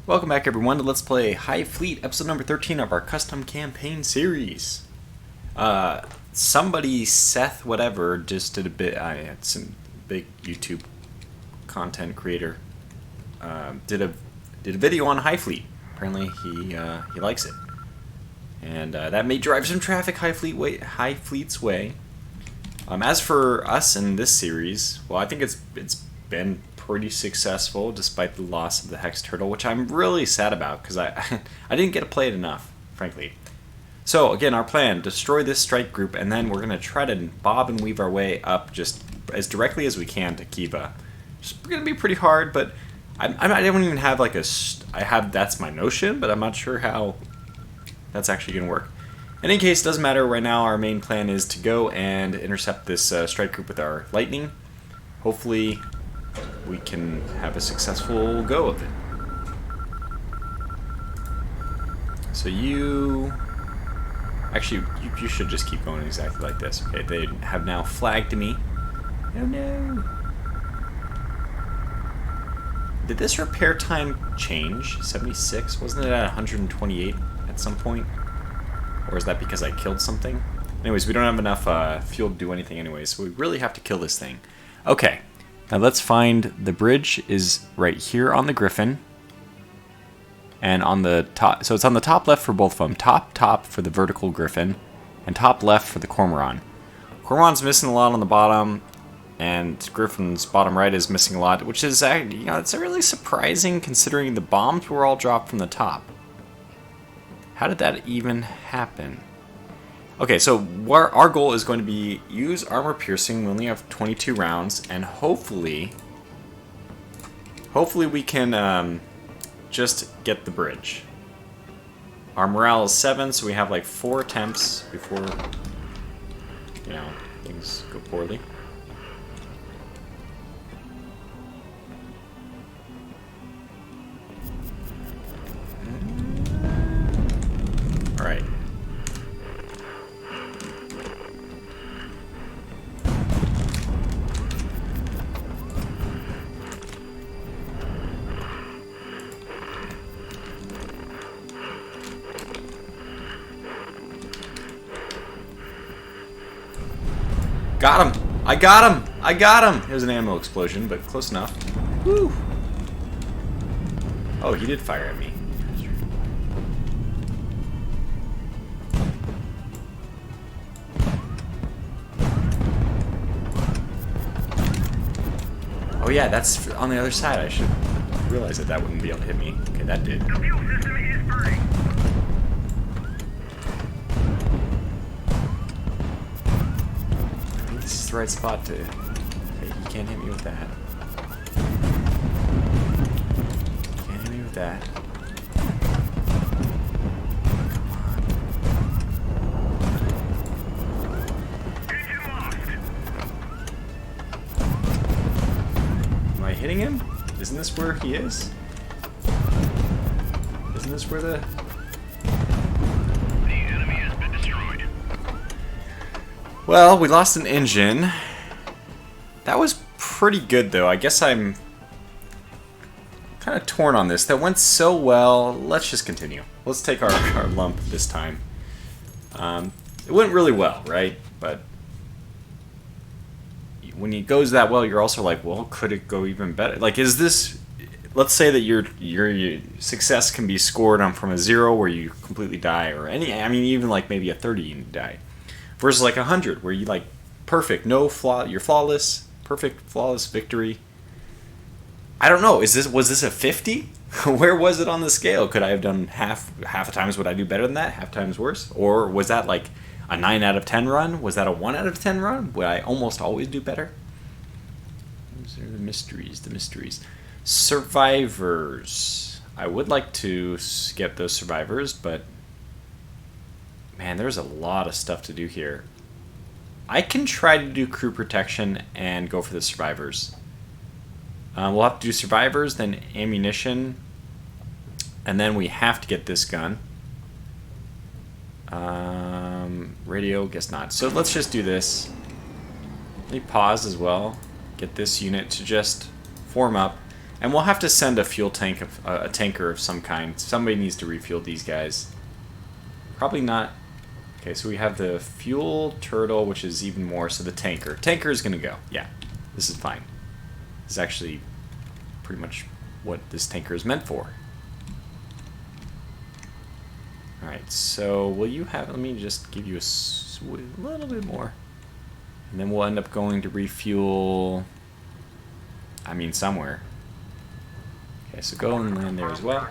Welcome back, everyone, to Let's Play HighFleet, episode number 13 of our custom campaign series. Somebody, Seth, whatever, just did a bit. It's a big YouTube content creator. Did a video on HighFleet. Apparently, he likes it, and that may drive some traffic HighFleet's way. As for us in this series, well, I think it's been pretty successful despite the loss of the Hex Turtle, which I'm really sad about because I didn't get to play it enough, frankly. So again, our plan: destroy this strike group, and then we're gonna try to bob and weave our way up just as directly as we can to Kiva. It's gonna be pretty hard, but I don't even have like that's my notion, but I'm not sure how that's actually gonna work. In any case, it doesn't matter. Right now, our main plan is to go and intercept this strike group with our lightning. Hopefully, we can have a successful go of it. So you should just keep going exactly like this. Okay, they have now flagged me. Oh no. Did this repair time change? 76? Wasn't it at 128 at some point? Or is that because I killed something? Anyways, we don't have enough fuel to do anything anyways, so we really have to kill this thing. Okay. Now let's find the bridge is right here on the Griffin. And on the top, so it's on the top left for both of them. Top for the vertical Griffin, and top left for the Cormoran. Cormoran's missing a lot on the bottom, and Griffin's bottom right is missing a lot, which is, it's really surprising considering the bombs were all dropped from the top. How did that even happen? Okay, so our goal is going to be use armor piercing. We only have 22 rounds, and hopefully we can just get the bridge. Our morale is 7, so we have like 4 attempts before, things go poorly. All right. Got him! I got him! I got him! It was an ammo explosion, but close enough. Woo! Oh, he did fire at me. Oh yeah, that's on the other side. I should realize that wouldn't be able to hit me. Okay, that did. The fuel system is burning. I think this is the right spot to... Okay, you can't hit me with that. Can't hit me with that. Come on. Engine lost. Am I hitting him? Isn't this where he is? Isn't this where the... The enemy has been destroyed. Well, we lost an engine. That was pretty good, though. I guess I'm kind of torn on this. That went so well. Let's just continue. Let's take our lump this time. It went really well, right? But when it goes that well, you're also like, well, could it go even better? Like, is this... Let's say that your success can be scored on from a 0 where you completely die, or even like maybe a 30 and you die, versus like 100 where you like perfect, no flaw, you're flawless, perfect, flawless victory. I don't know. Was this a 50? Where was it on the scale? Could I have done half the times would I do better than that? Half times worse? Or was that like a 9 out of 10 run? Was that a 1 out of 10 run? Would I almost always do better? Those are the mysteries. The mysteries. Survivors. I would like to get those survivors, but man, there's a lot of stuff to do here. I can try to do crew protection and go for the survivors. We'll have to do survivors, then ammunition, and then we have to get this gun. Radio, guess not. So let's just do this. Let me pause as well. Get this unit to just form up. And we'll have to send a fuel tank, a tanker of some kind. Somebody needs to refuel these guys. Probably not. Okay, so we have the fuel turtle, which is even more. So the tanker. Tanker is going to go. Yeah, this is fine. This is actually pretty much what this tanker is meant for. Alright, so will you have... Let me just give you a little bit more. And then we'll end up going to refuel... I mean, somewhere. Okay, so go and land there as well.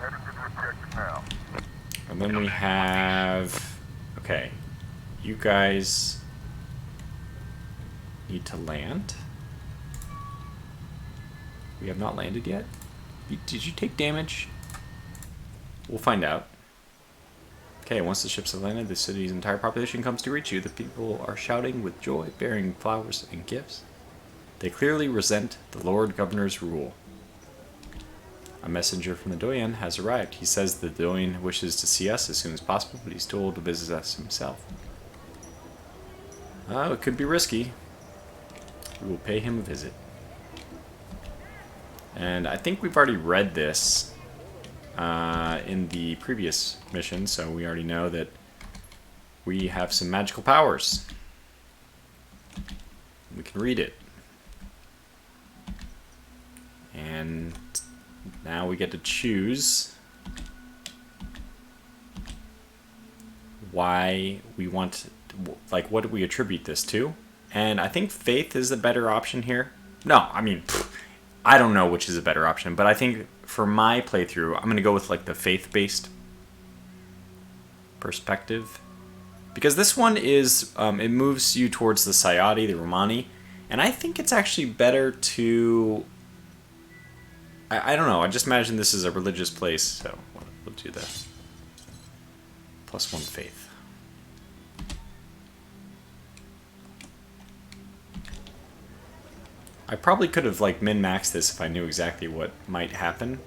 And then we have... Okay, you guys need to land. We have not landed yet. Did you take damage? We'll find out. Okay, once the ships have landed, the city's entire population comes to reach you. The people are shouting with joy, bearing flowers and gifts. They clearly resent the Lord Governor's rule. A messenger from the Doyen has arrived. He says the Doyen wishes to see us as soon as possible, but he's told to visit us himself. Oh, it could be risky. We will pay him a visit. And I think we've already read this in the previous mission, so we already know that we have some magical powers. We can read it. And now we get to choose why we want, like, what do we attribute this to? And I think faith is the better option here. No, I mean, I don't know which is a better option, but I think for my playthrough, I'm going to go with, like, the faith-based perspective. Because this one is, it moves you towards the Sayadi, the Romani, and I think it's actually better to... I don't know, I just imagine this is a religious place, so we'll do the +1 faith. I probably could have, like, min-maxed this if I knew exactly what might happen.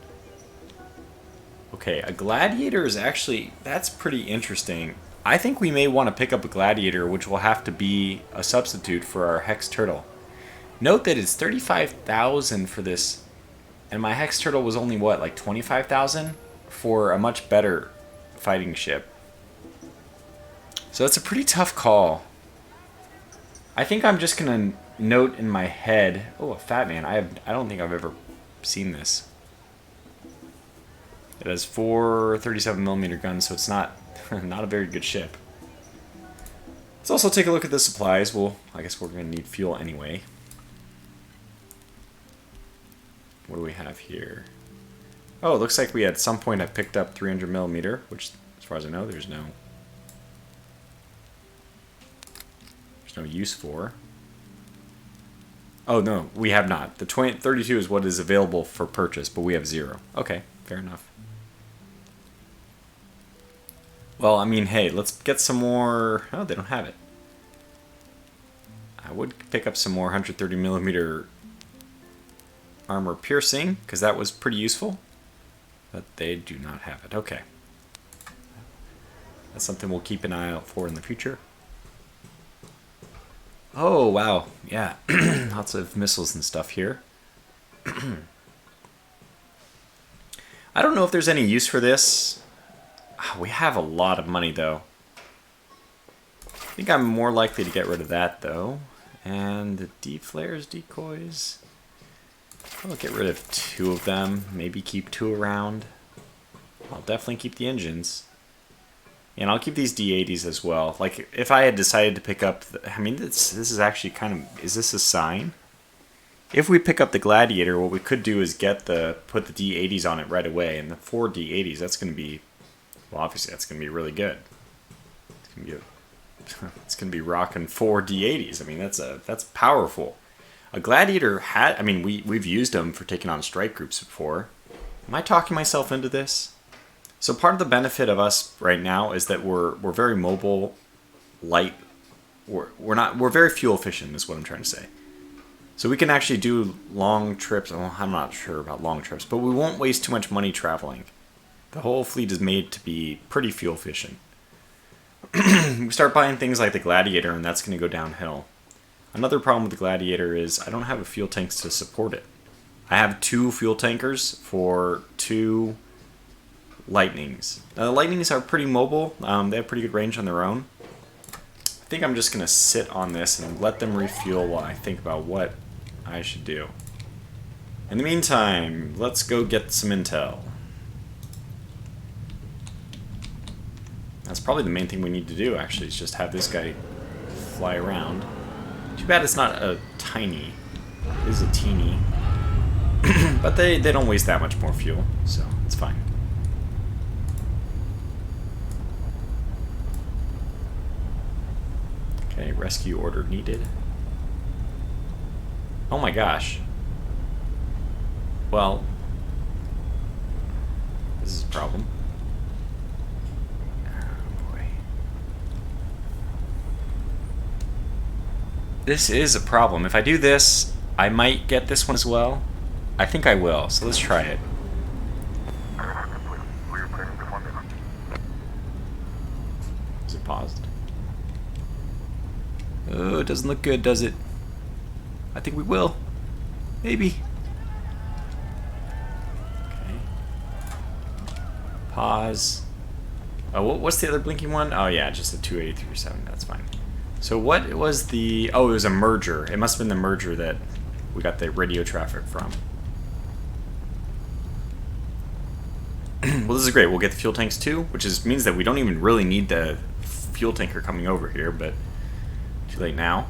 Okay, a gladiator is actually, that's pretty interesting. I think we may want to pick up a gladiator, which will have to be a substitute for our hex turtle. Note that it's 35,000 for this, and my hex turtle was only, what, like 25,000 for a much better fighting ship. So it's a pretty tough call. I think I'm just gonna note in my head. Oh, a fat man. I don't think I've ever seen this. It has 4 37mm guns, so it's not not a very good ship. Let's also take a look at the supplies. Well, I guess we're gonna need fuel anyway. What do we have here? Oh, it looks like we at some point have picked up 300mm, which, as far as I know, there's no use for. Oh, no, we have not. The 32 is what is available for purchase, but we have 0. Okay, fair enough. Well, I mean, hey, let's get some more... Oh, they don't have it. I would pick up some more 130mm armor piercing, because that was pretty useful. But they do not have it. Okay. That's something we'll keep an eye out for in the future. Oh, wow. Yeah. Lots of missiles and stuff here. I don't know if there's any use for this. We have a lot of money, though. I think I'm more likely to get rid of that, though. And the D-flares, decoys. I'll get rid of 2 of them. Maybe keep 2 around. I'll definitely keep the engines. And I'll keep these D80s as well. Like, if I had decided to pick up... I mean, this is actually kind of... Is this a sign? If we pick up the Gladiator, what we could do is put the D80s on it right away. And the 4 D80s, that's going to be... Well, obviously, that's going to be really good. It's going to be rocking 4 D80s. I mean, that's powerful. A Gladiator had... I mean, we've used them for taking on strike groups before. Am I talking myself into this? So part of the benefit of us right now is that we're very mobile, light. We're very fuel efficient is what I'm trying to say. So we can actually do long trips. Well, I'm not sure about long trips, but we won't waste too much money traveling. The whole fleet is made to be pretty fuel efficient. We start buying things like the Gladiator, and that's going to go downhill. Another problem with the Gladiator is I don't have a fuel tanks to support it. I have 2 fuel tankers for 2 lightnings. Now, the lightnings are pretty mobile. They have pretty good range on their own. I think I'm just going to sit on this and let them refuel while I think about what I should do. In the meantime, let's go get some intel. That's probably the main thing we need to do, actually, is just have this guy fly around. Too bad it's not a tiny. It is a teeny. But they don't waste that much more fuel, so it's fine. Okay, rescue order needed. Oh my gosh. Well, this is a problem. Oh boy. This is a problem. If I do this, I might get this one as well. I think I will, so let's try it. Is it paused? Oh, it doesn't look good, does it? I think we will. Maybe. Okay. Pause. Oh, what's the other blinking one? Oh yeah, just a 283.7. That's fine. So what was the... Oh, it was a merger. It must have been the merger that we got the radio traffic from. Well, this is great. We'll get the fuel tanks too, which means that we don't even really need the fuel tanker coming over here, but too late now.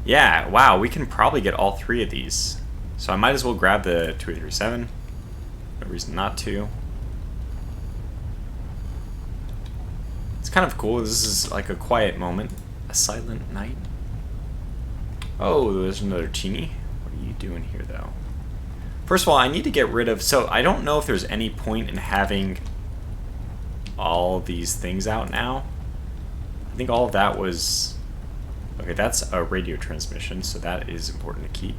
Yeah, wow, we can probably get all 3 of these. So I might as well grab the 2837. No reason not to. It's kind of cool. This is like a quiet moment. A silent night. Oh, there's another teeny. What are you doing here, though? First of all, I need to get rid of... So, I don't know if there's any point in having all these things out now. I think all of that was... Okay, that's a radio transmission, so that is important to keep.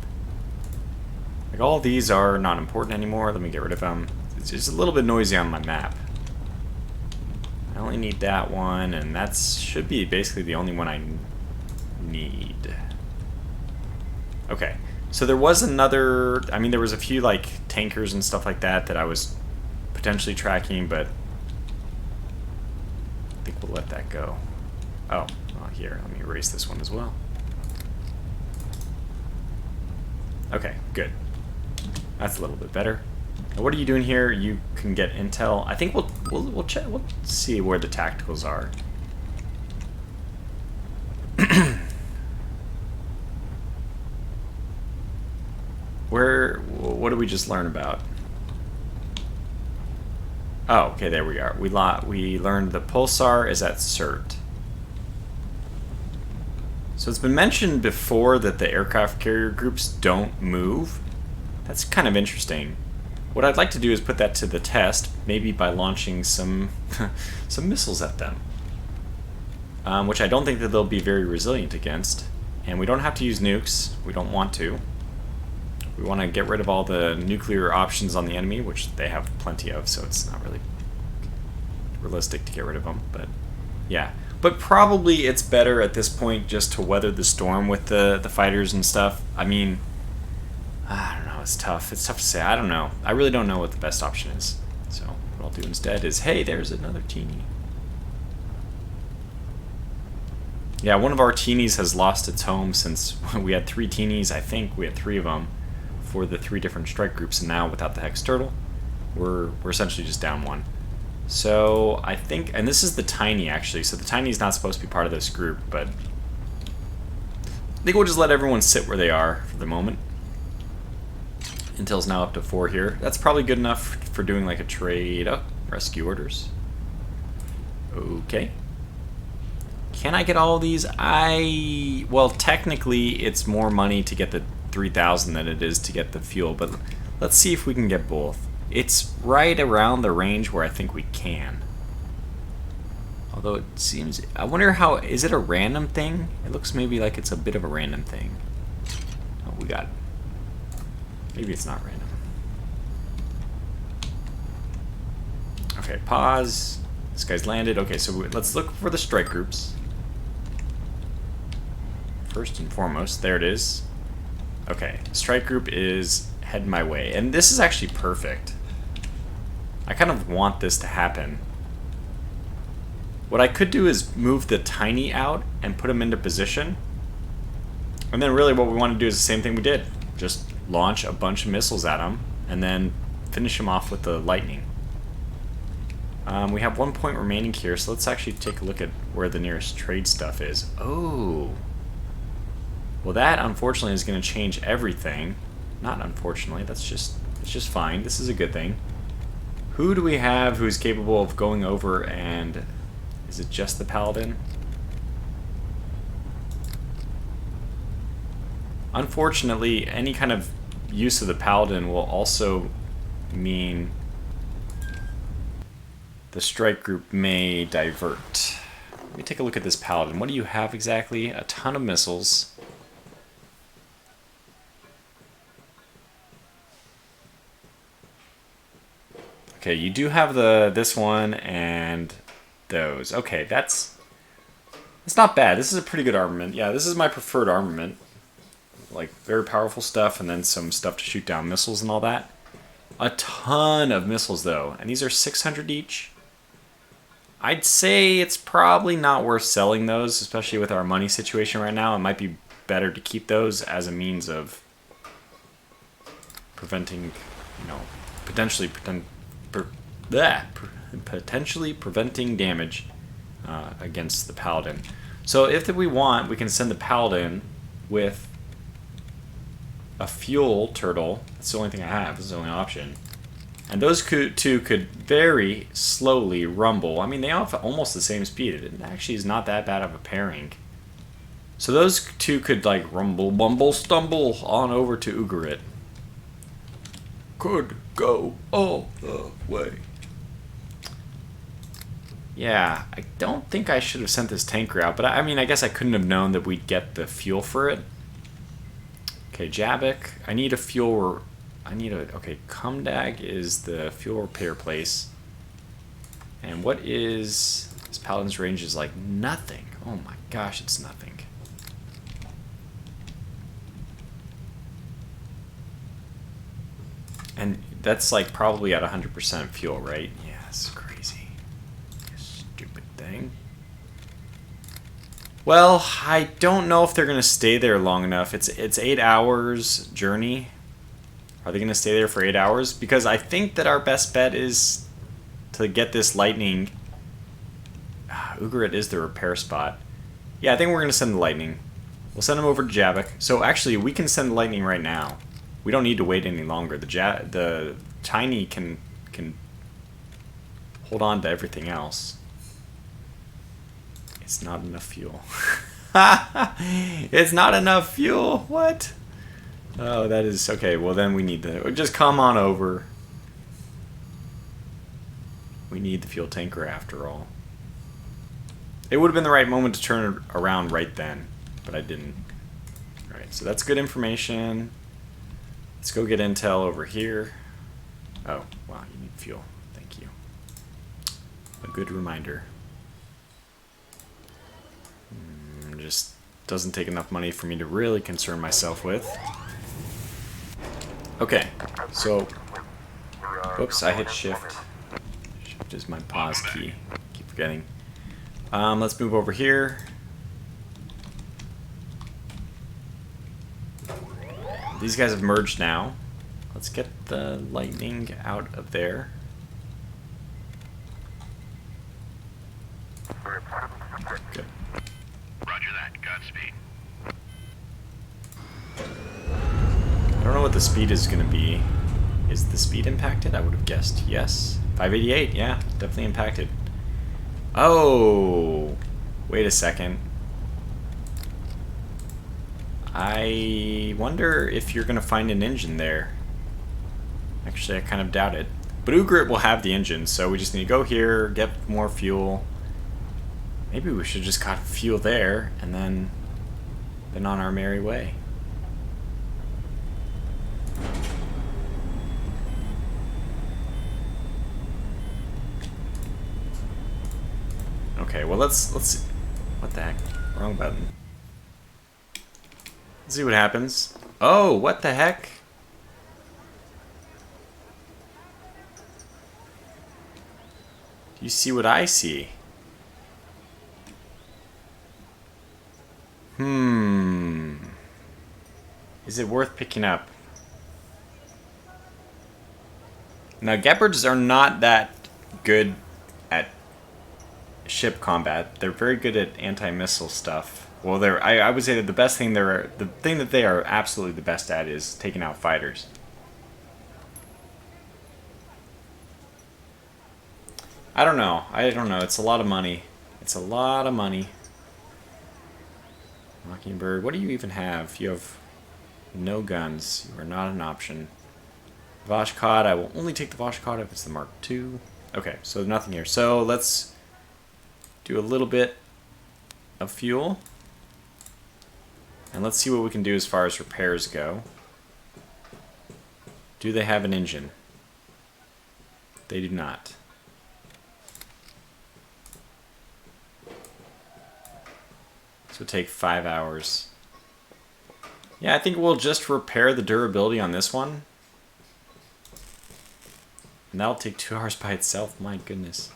Like, all of these are not important anymore. Let me get rid of them. It's just a little bit noisy on my map. I only need that one, and that should be basically the only one I need. Okay. So there was another, I mean, there was a few, like, tankers and stuff like that that I was potentially tracking, but I think we'll let that go. Oh, well, here, let me erase this one as well. Okay, good. That's a little bit better. Now, what are you doing here? You can get intel. I think we'll check. We'll see where the tacticals are. What did we just learn about? Oh, okay, there we are. We learned the pulsar is at CERT. So it's been mentioned before that the aircraft carrier groups don't move. That's kind of interesting. What I'd like to do is put that to the test, maybe by launching some some missiles at them, which I don't think that they'll be very resilient against. And we don't have to use nukes. We don't want to. We want to get rid of all the nuclear options on the enemy, which they have plenty of, so it's not really realistic to get rid of them. But yeah, but probably it's better at this point just to weather the storm with the fighters and stuff. I mean, I don't know. It's tough. It's tough to say. I don't know. I really don't know what the best option is. So what I'll do instead is, hey, there's another teeny. Yeah, one of our teenies has lost its home since we had 3 teenies. I think we had 3 of them for the 3 different strike groups, and now without the Hex Turtle, we're essentially just down 1. So I think, and this is the tiny actually, so the tiny is not supposed to be part of this group, but I think we'll just let everyone sit where they are for the moment. Intel's now up to 4 here. That's probably good enough for doing like a trade. Oh, rescue orders. Okay. Can I get all of these? Well, technically it's more money to get the 3,000 than it is to get the fuel, but let's see if we can get both. It's right around the range where I think we can. Although it seems, I wonder how, is it a random thing? It looks maybe like it's a bit of a random thing. Oh, we got, maybe it's not random. Okay, pause. This guy's landed. Okay, so let's look for the strike groups. First and foremost, there it is. Okay, strike group is heading my way. And this is actually perfect. I kind of want this to happen. What I could do is move the tiny out and put them into position. And then really what we want to do is the same thing we did. Just launch a bunch of missiles at them and then finish them off with the lightning. We have 1 point remaining here, so let's actually take a look at where the nearest trade stuff is. Oh. Well, that unfortunately is going to change everything. Not unfortunately, it's just fine. This is a good thing. Who do we have who's capable of going over and... Is it just the Paladin? Unfortunately, any kind of use of the Paladin will also mean the strike group may divert. Let me take a look at this Paladin. What do you have exactly? A ton of missiles. Okay, you do have this one and those. Okay, that's not bad. This is a pretty good armament. Yeah, this is my preferred armament. Like, very powerful stuff, and then some stuff to shoot down missiles and all that. A ton of missiles, though. And these are 600 each. I'd say it's probably not worth selling those, especially with our money situation right now. It might be better to keep those as a means of preventing, you know, potentially preventing damage against the Paladin. So if we want, we can send the Paladin with a fuel turtle. That's the only thing I have. This is the only option. And those two could very slowly rumble. I mean, they have almost the same speed. It actually is not that bad of a pairing. So those two could, like, rumble, bumble, stumble on over to Gerat. Could go all the way. Yeah, I don't think I should have sent this tanker out, but I mean, I guess I couldn't have known that we'd get the fuel for it. Okay, Jabik. I need a fuel... Okay, Kumdag is the fuel repair place. And what is... This Paladin's range is like nothing. Oh my gosh, it's nothing. And that's like probably at 100% fuel, right? Yeah, it's crazy. Stupid thing. Well, I don't know if they're going to stay there long enough. It's 8 hours journey. Are they going to stay there for 8 hours? Because I think that our best bet is to get this lightning. Gerat is the repair spot. Yeah, I think we're going to send the lightning. We'll send them over to Jabik. So actually, we can send the lightning right now. We don't need to wait any longer. The Tiny can hold on to everything else. It's not enough fuel. It's not enough fuel. What? Oh, that is okay. Well, then we need the. Just come on over. We need the fuel tanker after all. It would have been the right moment to turn it around right then, but I didn't. All right, so that's good information. Let's go get intel over here. Oh, wow, you need fuel. Thank you. A good reminder. Just doesn't take enough money for me to really concern myself with. Okay, so... Whoops, I hit shift. Shift is my pause key. Keep forgetting. Let's move over here. These guys have merged now. Let's get the lightning out of there. Good. Roger that. Godspeed. I don't know what the speed is going to be. Is the speed impacted? I would have guessed yes. 588, yeah, definitely impacted. Oh, wait a second. I wonder if you're going to find an engine there. Actually, I kind of doubt it. But Gerat will have the engine, so we just need to go here, get more fuel. Maybe we should just got fuel there, and then been on our merry way. Okay, well let's what the heck? Wrong button. Let's see what happens. Oh, what the heck? Do you see what I see? Is it worth picking up? Now, Gepards are not that good at ship combat. They're very good at anti-missile stuff. Well, I would say that the thing that they are absolutely the best at is taking out fighters. I don't know. It's a lot of money. It's a lot of money. Mockingbird. What do you even have? You have no guns. You are not an option. Vashkot. I will only take the Vashkot if it's the Mark II. Okay, so nothing here. So let's do a little bit of fuel. And let's see what we can do as far as repairs go. Do they have an engine? They do not. So take 5 hours. Yeah, I think we'll just repair the durability on this one. And that'll take 2 hours by itself. My goodness.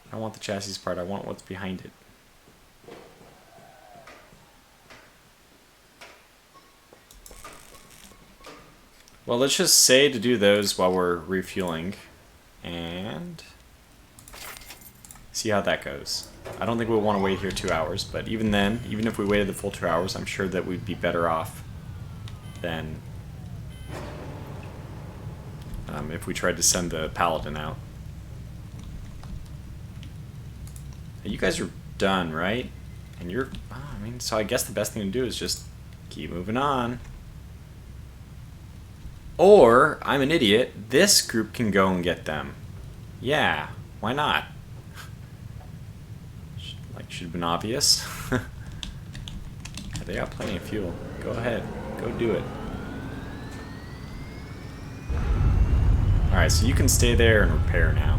I don't want the chassis part. I want what's behind it. Well, let's just say to do those while we're refueling. And see how that goes. I don't think we'll want to wait here 2 hours, but even then, even if we waited the full 2 hours, I'm sure that we'd be better off than if we tried to send the Paladin out. You guys are done, right? And you're... Oh, I mean, so I guess the best thing to do is just keep moving on. Or, I'm an idiot, this group can go and get them. Yeah, why not? Like, should have been obvious. They got plenty of fuel. Go ahead. Go do it. Alright, so you can stay there and repair now.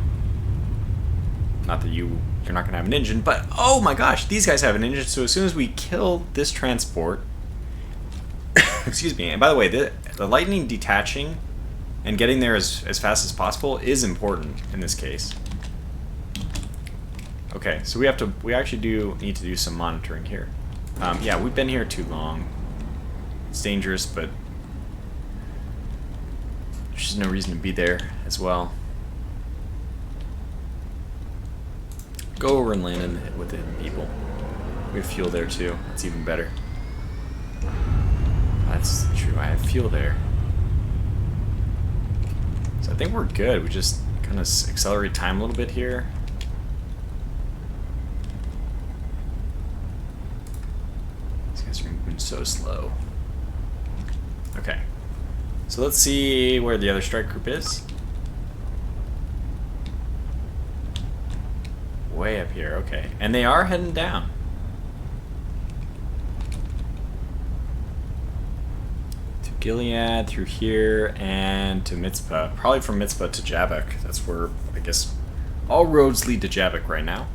Not that you're not going to have an engine, but oh my gosh, these guys have an engine, so as soon as we kill this transport... Excuse me, and by the way, the lightning detaching and getting there as fast as possible is important in this case. Okay, so we actually do need to do some monitoring here. Yeah, we've been here too long. It's dangerous, but there's just no reason to be there as well. Go over and land with the people. We have fuel there too. That's even better. That's true. I have fuel there. So I think we're good. We just kind of accelerate time a little bit here. These guys are moving so slow. Okay. So let's see where the other strike group is. Way up here. Okay. And they are heading down. Gilead through here and to Mitzpah. Probably from Mitzpah to Jabbok. That's where, I guess, all roads lead to Jabbok right now.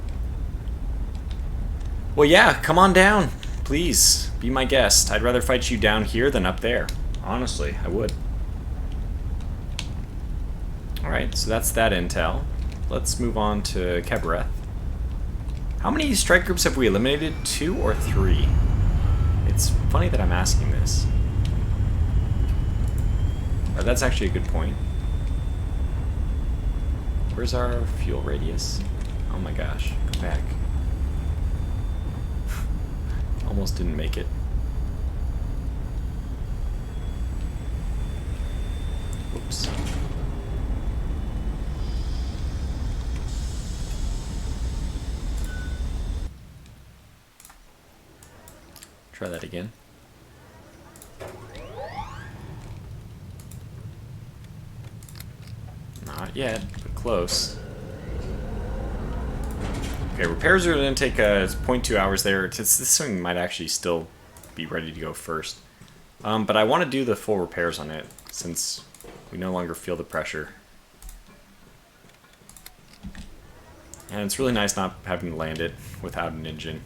Well, yeah, come on down. Please, be my guest. I'd rather fight you down here than up there. Honestly, I would. Alright, so that's that intel. Let's move on to Kebereth. How many strike groups have we eliminated? 2 or 3? It's funny that I'm asking this. That's actually a good point. Where's our fuel radius? Oh my gosh, go back. Almost didn't make it. Whoops. Try that again. Not yet, but close. Okay, repairs are going to take 0.2 hours there. This thing might actually still be ready to go first. But I want to do the full repairs on it, since we no longer feel the pressure. And it's really nice not having to land it without an engine.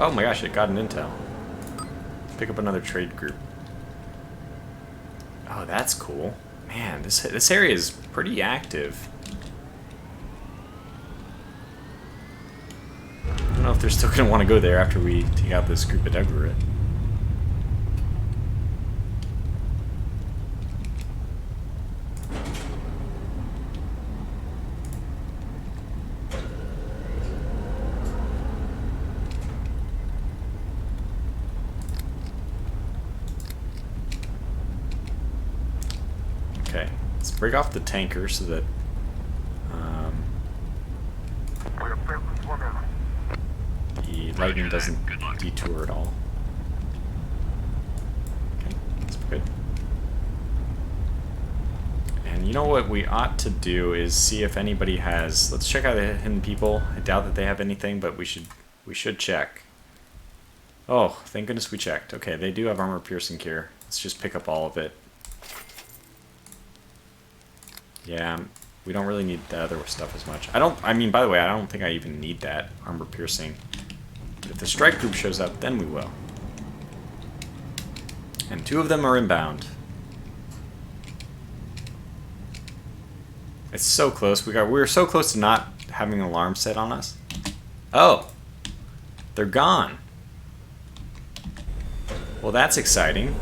Oh my gosh, it got an intel. Pick up another trade group. Oh, that's cool. Man, this area is pretty active. I don't know if they're still going to want to go there after we take out this group of Degerit. Okay, let's break off the tanker so that the lightning doesn't detour at all. Okay, that's good. And you know what we ought to do is see if anybody has. Let's check out the hidden people. I doubt that they have anything, but we should check. Oh, thank goodness we checked. Okay, they do have armor piercing here. Let's just pick up all of it. Yeah, we don't really need the other stuff as much. I mean, by the way, I don't think I even need that armor piercing. But if the strike group shows up, then we will. And 2 of them are inbound. It's so close. We were so close to not having an alarm set on us. Oh, they're gone. Well, that's exciting.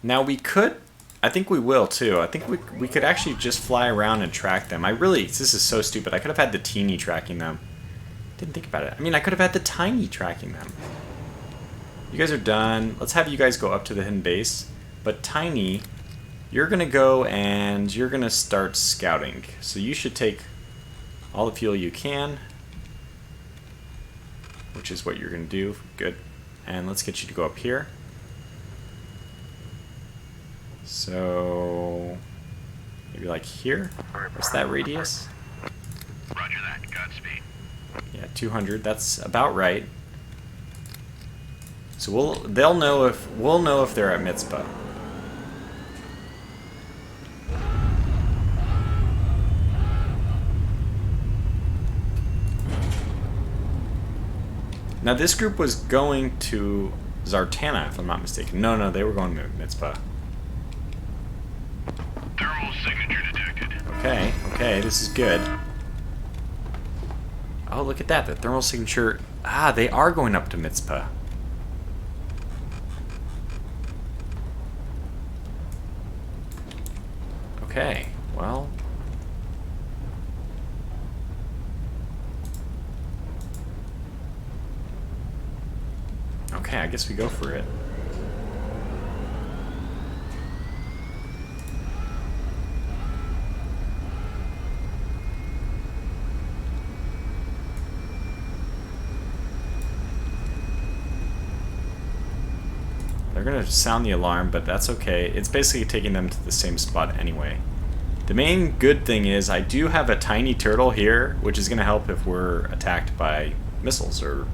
Now we could, I think we will too. I think we could actually just fly around and track them. This is so stupid. I could have had the teeny tracking them. Didn't think about it. I mean, I could have had the tiny tracking them. You guys are done. Let's have you guys go up to the hidden base. But tiny, you're gonna go and you're gonna start scouting. So you should take all the fuel you can, which is what you're gonna do. Good. And let's get you to go up here. So maybe like here. What's that radius? Roger that. Godspeed. Yeah, 200. That's about right. So we'll know if they're at Mitzpah. Now this group was going to Zartana, if I'm not mistaken. No, they were going to Mitzpah. Thermal signature detected. Okay, this is good. Oh, look at that, the thermal signature. Ah, they are going up to Mitzpah. Okay, well. Okay, I guess we go for it. They're gonna sound the alarm, but that's okay. It's basically taking them to the same spot anyway. The main good thing is I do have a tiny turtle here, which is gonna help if we're attacked by missiles or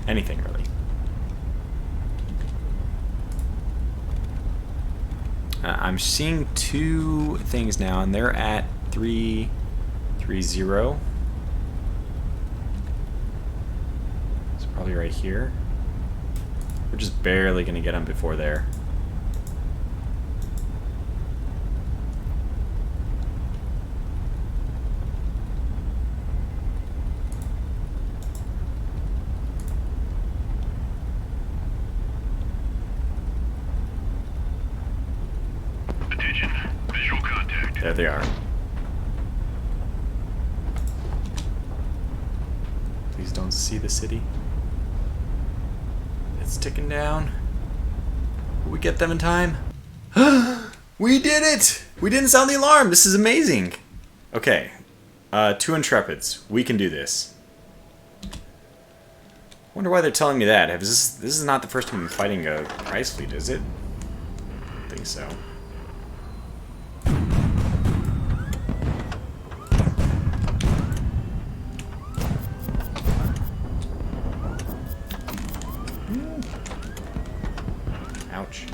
anything really. I'm seeing 2 things now, and they're at 330. It's probably right here. We're just barely going to get them before there. Attention. Visual contact. There they are. Please don't see the city. It's ticking down. Will we get them in time? We did it! We didn't sound the alarm! This is amazing! Okay. 2 Intrepids. We can do this. Wonder why they're telling me that. This is not the first time I'm fighting a prize fleet, is it? I don't think so. Ouch.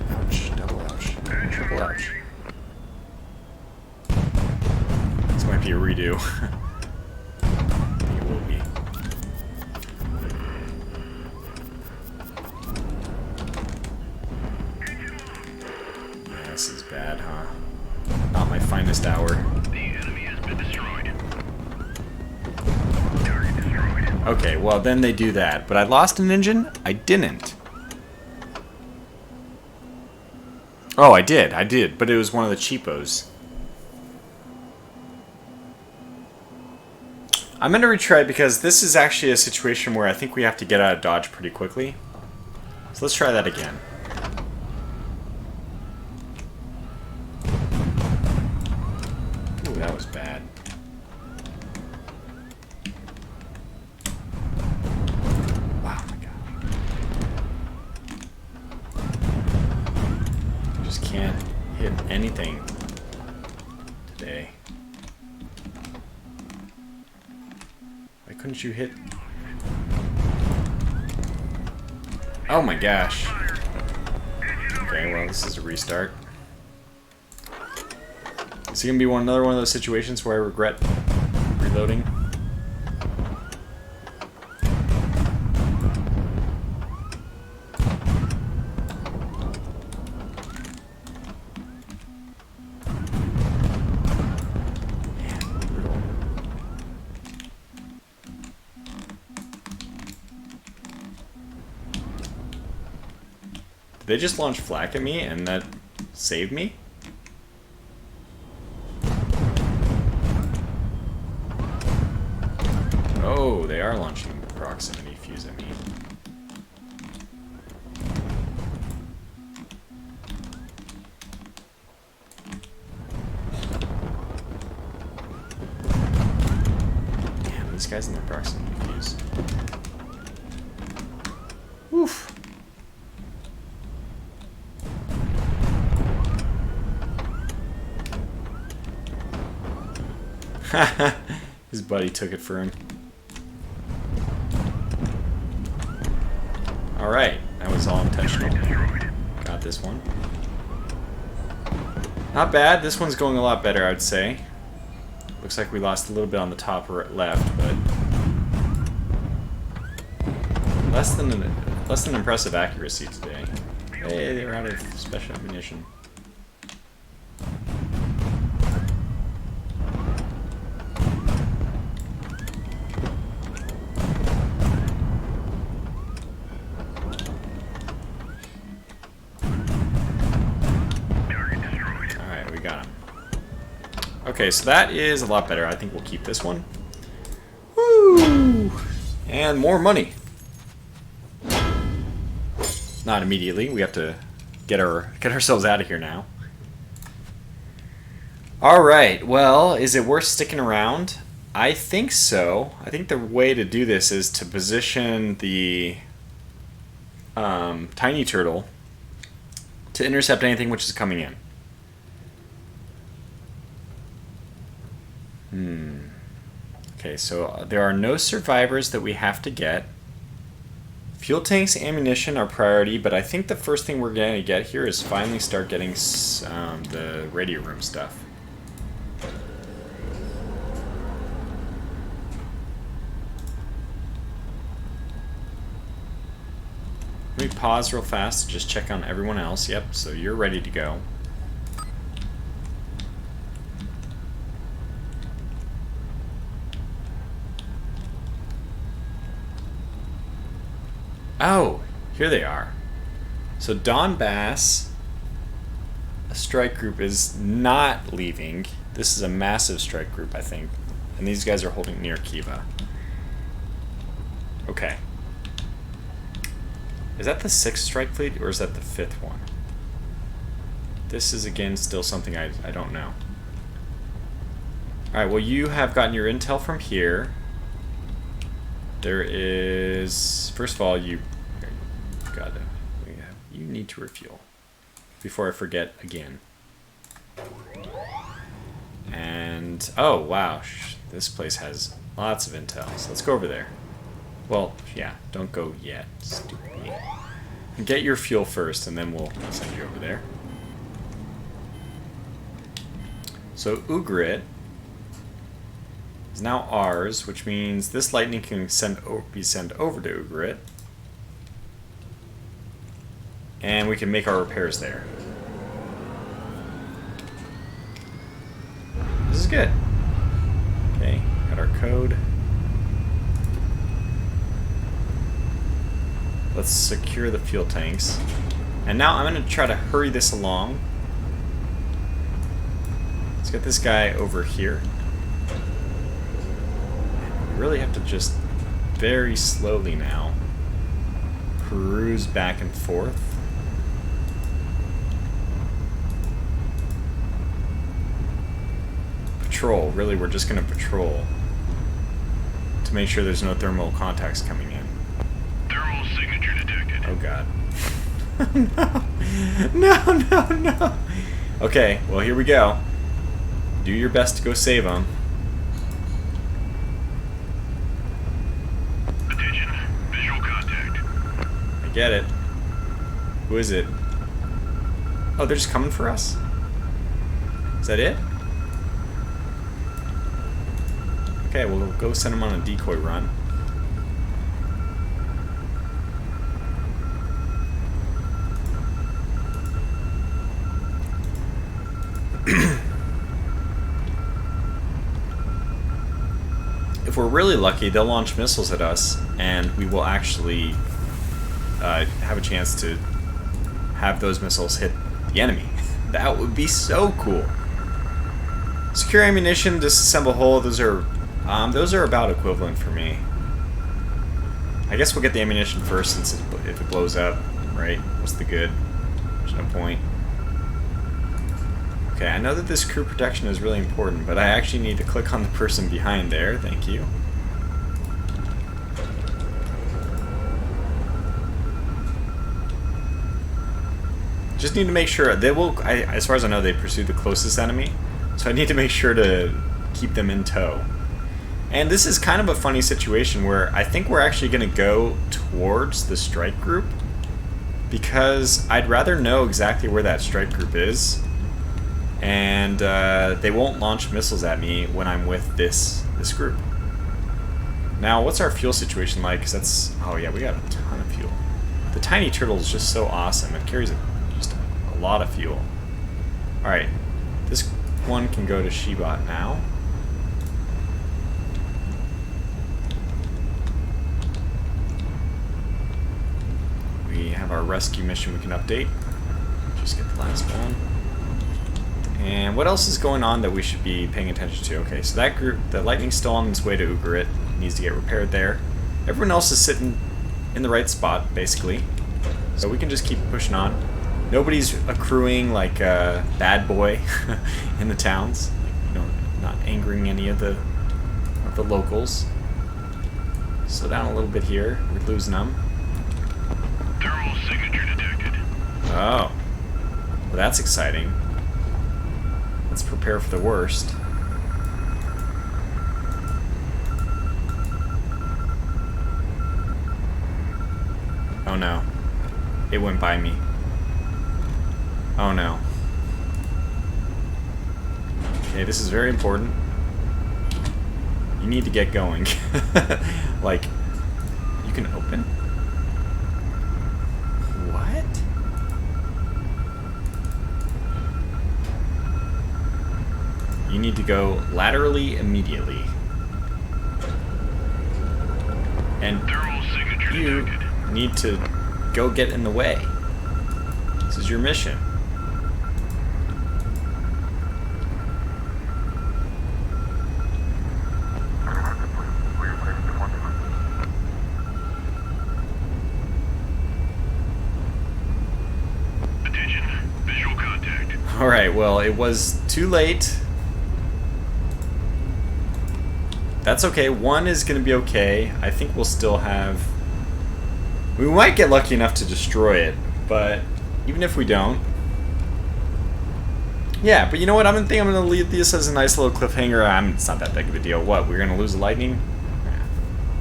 Ouch. Double ouch. Triple ouch. This might be a redo. I think it will be. Yeah, this is bad, huh? Not my finest hour. The enemy has been destroyed. Target destroyed. Okay, well then they do that. But I lost an engine? I didn't. Oh, I did, but it was one of the cheapos. I'm going to retry it because this is actually a situation where I think we have to get out of dodge pretty quickly. So let's try that again. Ooh, that was bad. Wow, my God. Just can't hit anything today. Why couldn't you hit? Oh my gosh. Okay, well, this is a restart. Is it gonna be another one of those situations where I regret reloading? Did they just launch flak at me and that saved me? Oh, they are launching proximity fuse at me. Damn, this guy's in the proximity fuse. Oof. His buddy took it for him. Alright, that was all intentional. Got this one. Not bad, this one's going a lot better, I'd say. Looks like we lost a little bit on the top left, but less than impressive accuracy today. Hey, they were out of special ammunition. Okay, so that is a lot better. I think we'll keep this one. Woo! And more money. Not immediately. We have to get ourselves out of here now. All right. Well, is it worth sticking around? I think so. I think the way to do this is to position the tiny turtle to intercept anything which is coming in. Okay, so there are no survivors that we have to get. Fuel tanks, ammunition are priority, but I think the first thing we're going to get here is finally start getting the radio room stuff. Let me pause real fast to just check on everyone else. Yep, so you're ready to go. Oh, here they are. So Donbass, a strike group, is not leaving. This is a massive strike group, I think. And these guys are holding near Kiva. Okay. Is that the 6th strike fleet, or is that the 5th one? This is, again, still something I don't know. Alright, well, you have gotten your intel from here. There is... First of all, you need to refuel. Before I forget again. And, oh, wow. This place has lots of intel. So let's go over there. Well, yeah, don't go yet, stupid. Get your fuel first, and then we'll send you over there. So, Gerat is now ours, which means this lightning can be sent over to Gerat. And we can make our repairs there. This is good. Okay, got our code. Let's secure the fuel tanks. And now I'm going to try to hurry this along. Let's get this guy over here. We really have to just very slowly now cruise back and forth. Patrol. Really, we're just going to patrol to make sure there's no thermal contacts coming in. Thermal signature detected. Oh god. No, no, no. Okay, well here we go. Do your best to go save them. Attention, visual contact. I get it. Who is it? Oh, they're just coming for us? Is that it? Okay, we'll go send them on a decoy run. If we're really lucky, they'll launch missiles at us, and we will actually have a chance to have those missiles hit the enemy. That would be so cool. Secure ammunition, disassemble hull. Those are about equivalent for me. I guess we'll get the ammunition first, since if it blows up, right? What's the good? There's no point. Okay, I know that this crew protection is really important, but I actually need to click on the person behind there. Thank you. Just need to make sure they will. As far as I know, they pursue the closest enemy, so I need to make sure to keep them in tow. And this is kind of a funny situation where I think we're actually going to go towards the strike group, because I'd rather know exactly where that strike group is. And they won't launch missiles at me when I'm with this group. Now, what's our fuel situation like? Because that's... oh yeah, we got a ton of fuel. The tiny turtle is just so awesome. It carries just a lot of fuel. Alright, this one can go to Shebot now. We have our rescue mission we can update. Just get the last one. And what else is going on that we should be paying attention to? Okay, so that group, the lightning's still on its way to Gerat. Needs to get repaired there. Everyone else is sitting in the right spot, basically. So we can just keep pushing on. Nobody's accruing like a bad boy in the towns. You know, not angering any of the locals. Slow down a little bit here. We're losing them. Thermal signature detected. Oh. Well, that's exciting. Let's prepare for the worst. Oh no. It went by me. Oh no. Okay, this is very important. You need to get going. Like, you can open? What? You need to go laterally immediately. And you need to go get in the way. This is your mission. Attention, visual contact. Alright, well, it was too late. That's okay. One is going to be okay. I think we'll still have... we might get lucky enough to destroy it, but even if we don't, Yeah, but you know what? I'm gonna leave this as a nice little cliffhanger. It's not that big of a deal. What? We're gonna lose the lightning?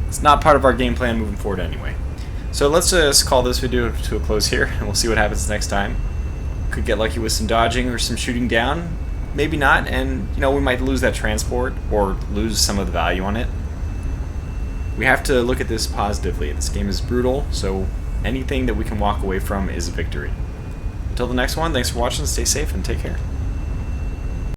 It's not part of our game plan moving forward anyway. So let's just call this video to a close here, and we'll see what happens next time. Could get lucky with some dodging or some shooting down. Maybe not, and you know, we might lose that transport or lose some of the value on it. We have to look at this positively. This game is brutal, so anything that we can walk away from is a victory. Until the next one, thanks for watching, stay safe, and take care.